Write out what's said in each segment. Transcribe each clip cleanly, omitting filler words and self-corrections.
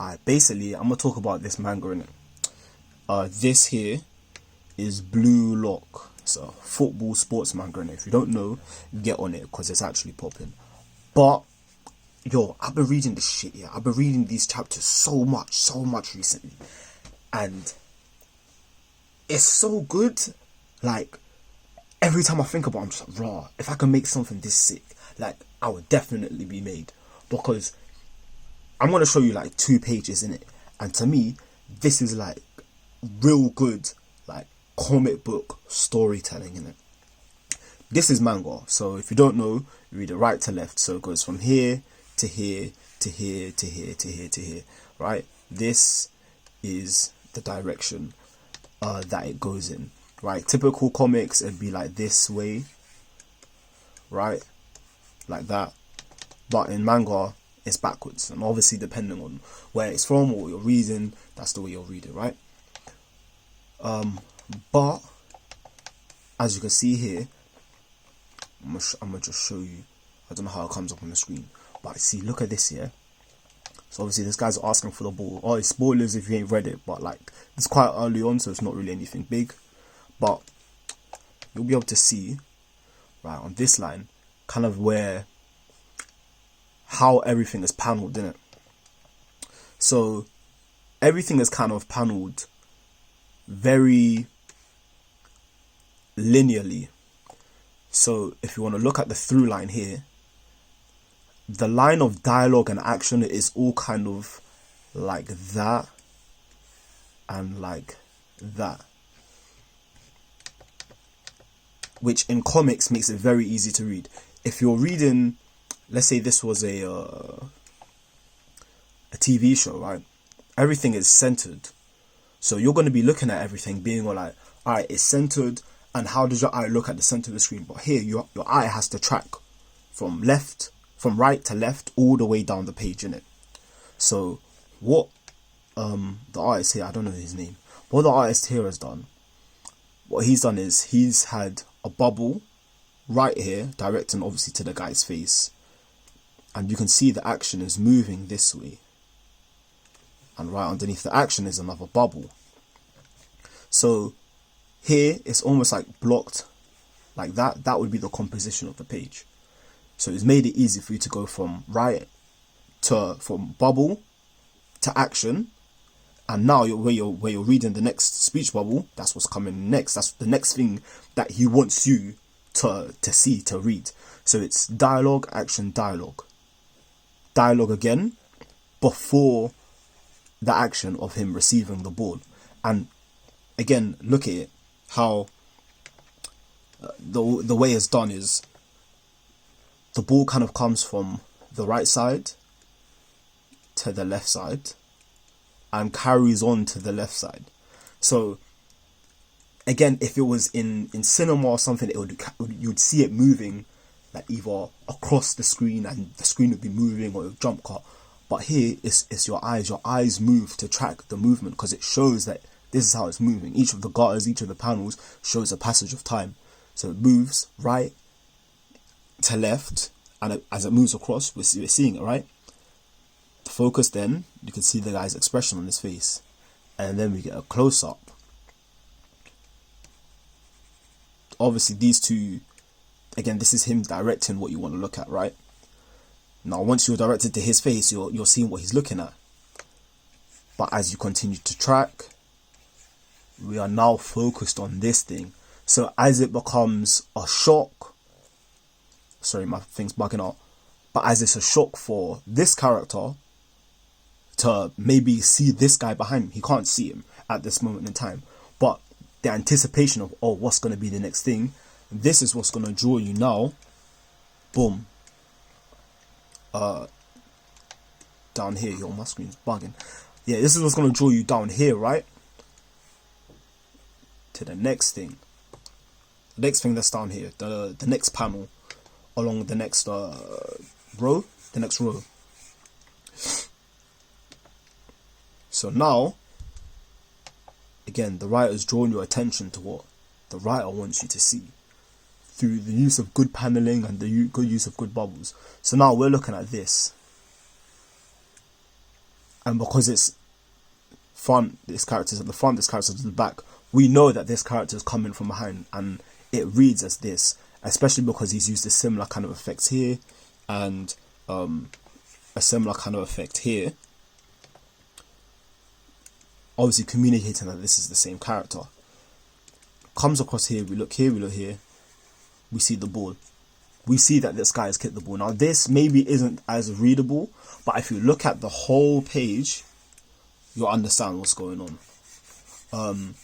Alright, basically, I'm gonna talk about this manga in it. This here is Blue Lock. It's a football sports manga in it. If you don't know, get on it because it's actually popping. But yo, I've been reading this shit. Yeah, I've been reading these chapters so much recently, and it's so good. Like every time I think about it, I'm just like, raw. If I can make something this sick, like I would definitely be made, because I'm gonna show you like 2 pages in it, and to me, this is like real good, like comic book storytelling in it. This is manga, so if you don't know, you read it right to left. So it goes from here to here to here to here to here to here. Right? This is the direction that it goes in. Right? Typical comics, it'd be like this way, right? Like that. But in manga, it's backwards, and obviously depending on where it's from or what you're reading, that's the way you'll read it, right? But as you can see here, I'm gonna just show you. I don't know how it comes up on the screen, but see, look at this here. So obviously this guy's asking for the ball. Oh, it's spoilers if you ain't read it, but like it's quite early on, so it's not really anything big. But you'll be able to see right on this line, kind of where how everything is panelled in it. So everything is kind of panelled very linearly. So if you want to look at the through line here, the line of dialogue and action is all kind of like that and like that, which in comics makes it very easy to read. If you're reading, let's say this was a TV show, right? Everything is centered. So you're going to be looking at everything being all like, all right, it's centered, and how does your eye look at the center of the screen? But here, your eye has to track from right to left, all the way down the page, innit? So what the artist here, I don't know his name, what the artist here has done, what he's done is he's had a bubble right here, directing obviously to the guy's face, and you can see the action is moving this way, and right underneath the action is another bubble. So here it's almost like blocked like that. That would be the composition of the page. So it's made it easy for you to go from from bubble to action, and now where you're reading the next speech bubble, that's what's coming next. That's the next thing that he wants you to see, to read. So it's dialogue, action, dialogue again before the action of him receiving the ball. And again, look at it, how the way it's done is the ball kind of comes from the right side to the left side and carries on to the left side. So again, if it was in cinema or something, you'd see it moving like either across the screen and the screen would be moving, or it would jump cut. But here it's your eyes move to track the movement, because it shows that this is how it's moving. Each of the gutters, each of the panels shows a passage of time. So it moves right to left, and as it moves across, we're seeing it, right? The focus, then you can see the guy's expression on his face, and then we get a close-up. Obviously these two, again, this is him directing what you want to look at, right? Now once you're directed to his face, you're seeing what he's looking at. But as you continue to track, we are now focused on this thing. So as it becomes a shock, sorry, my thing's bugging out, but as it's a shock for this character to maybe see this guy behind him, he can't see him at this moment in time, but the anticipation of, oh, what's going to be the next thing, this is what's going to draw you now. Boom. Down here, yo, my screen's bugging. Yeah, this is what's going to draw you down here, right? To the next thing. The next thing that's down here, the next panel along the next row, the next row. So now, again, the writer's drawn your attention to what the writer wants you to see through the use of good paneling and good use of good bubbles. So now we're looking at this. and because it's front, this character's at the front, this character's at the back, we know that this character is coming from behind, and it reads as this, especially because he's used a similar kind of effect here, and a similar kind of effect here, obviously communicating that this is the same character. Comes across here, we look here, we look here, we see the ball. We see that this guy has kicked the ball. Now this maybe isn't as readable, but if you look at the whole page, you'll understand what's going on.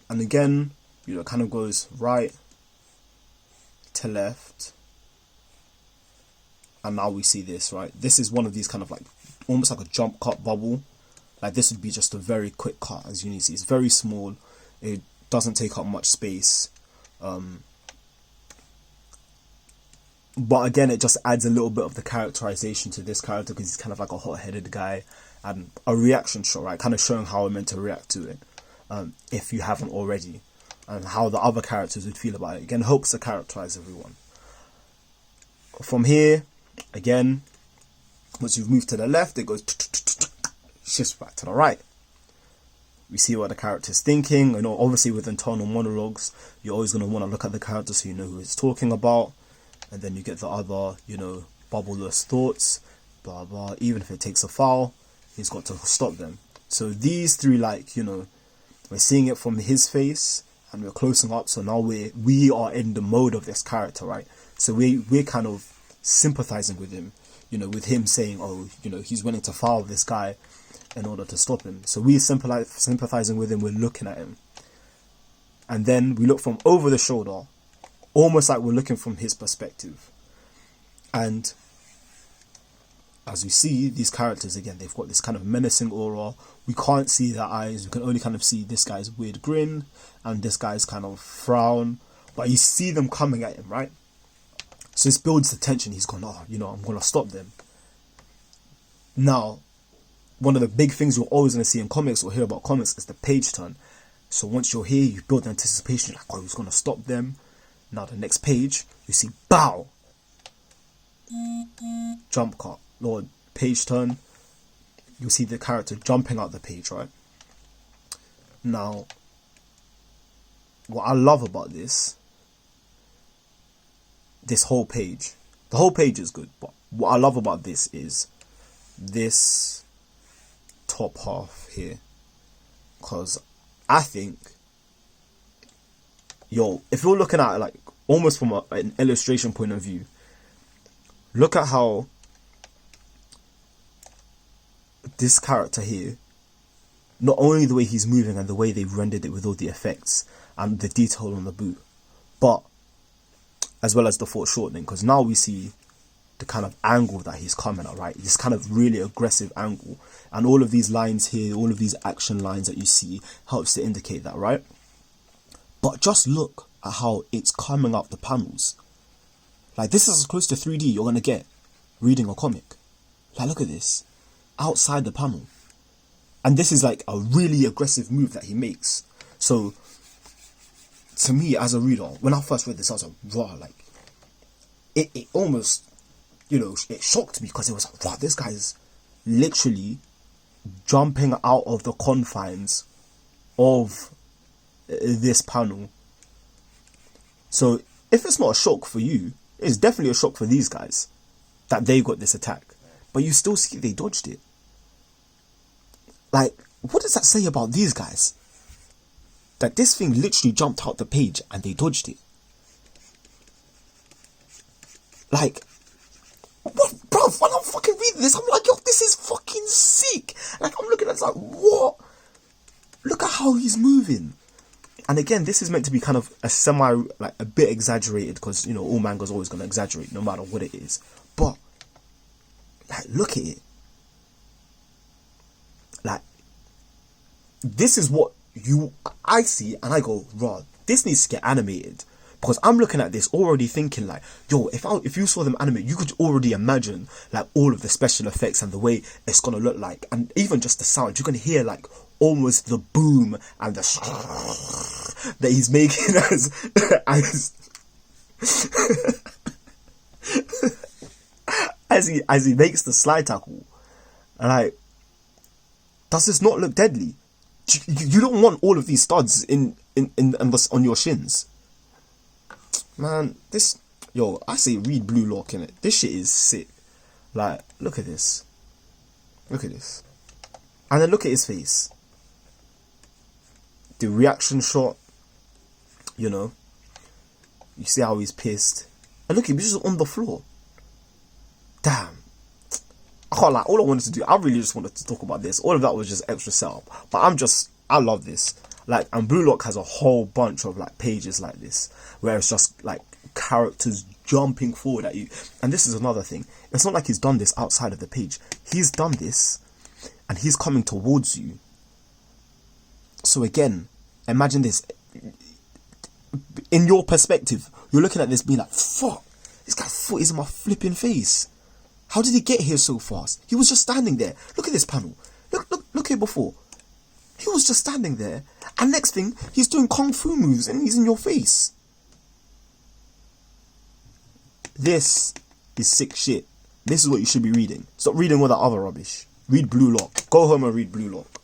And again, you know, it kind of goes right to left, and now we see this, right? This is one of these kind of like almost like a jump cut bubble. Like this would be just a very quick cut, as you can see. It's very small. It doesn't take up much space. But again, it just adds a little bit of the characterization to this character, because he's kind of like a hot-headed guy, and a reaction shot, right? Kind of showing how I'm meant to react to it, if you haven't already, and how the other characters would feel about it. Again, helps to characterize everyone. From here, again, once you've moved to the left, it goes shifts back to the right. We see what the character's thinking. You know, obviously with internal monologues, you're always going to want to look at the character so you know who he's talking about. And then you get the other, you know, bubbleless thoughts, blah blah. Even if it takes a foul, he's got to stop them. So these three, like, you know, we're seeing it from his face, and we're closing up. So now we are in the mode of this character, right? So we're kind of sympathizing with him, you know, with him saying, oh, you know, he's willing to foul this guy in order to stop him. So we're sympathizing with him. We're looking at him, and then we look from over the shoulder, almost like we're looking from his perspective. And as we see, these characters, again, they've got this kind of menacing aura. We can't see their eyes. We can only kind of see this guy's weird grin and this guy's kind of frown. But you see them coming at him, right? So this builds the tension. He's gone, oh, you know, I'm going to stop them. Now, one of the big things you're always going to see in comics or hear about comics is the page turn. So once you're here, you build the anticipation. You're like, oh, he's going to stop them. Now the next page, you see, bow, jump cut, or page turn. You see the character jumping out the page, right? Now, what I love about this whole page, the whole page is good, but what I love about this is this top half here, because I think, yo, if you're looking at it like almost from an illustration point of view, look at how this character here, not only the way he's moving and the way they've rendered it with all the effects and the detail on the boot, but as well as the foreshortening, because now we see the kind of angle that he's coming at, right? This kind of really aggressive angle, and all of these lines here, all of these action lines that you see helps to indicate that, right? But just look at how it's coming up the panels. Like, this is as close to 3D you're going to get reading a comic. Like, look at this. Outside the panel. And this is like a really aggressive move that he makes. So, to me, as a reader, when I first read this, I was like, raw, like, it almost, you know, it shocked me, because it was like, wow, this guy's literally jumping out of the confines of this panel. So if it's not a shock for you, it's definitely a shock for these guys that they got this attack, but you still see they dodged it. Like, what does that say about these guys? That this thing literally jumped out the page and they dodged it. Like, what, bruv, when I'm fucking reading this, I'm like, yo, this is fucking sick. Like, I'm looking at it like, what? Look at how he's moving. And again, this is meant to be kind of a like a bit exaggerated, because, you know, all manga's always going to exaggerate no matter what it is. But, like, look at it. Like, this is what I see, and I go, raw, this needs to get animated. Because I'm looking at this already thinking like, yo, if you saw them animate, you could already imagine like all of the special effects and the way it's going to look like. And even just the sound, you can hear like almost the boom and the that he's making as he makes the slide tackle. And like, does this not look deadly? You don't want all of these studs on your shins. Man, this, yo, I say read Blue Lock in it. This shit is sick. Like, look at this. Look at this. And then look at his face. The reaction shot, you know. You see how he's pissed. And look, he's just on the floor. Damn. I can't lie, all I wanted to do, I really just wanted to talk about this. All of that was just extra setup. But I love this. Like, and Blue Lock has a whole bunch of like pages like this, where it's just like characters jumping forward at you. And this is another thing. It's not like he's done this outside of the page. He's done this, and he's coming towards you. So again, imagine this. In your perspective, you're looking at this being like, fuck, this guy's foot is in my flipping face. How did he get here so fast? He was just standing there. Look at this panel. Look here before. He was just standing there. And next thing, he's doing kung fu moves and he's in your face. This is sick shit. This is what you should be reading. Stop reading all that other rubbish. Read Blue Lock. Go home and read Blue Lock.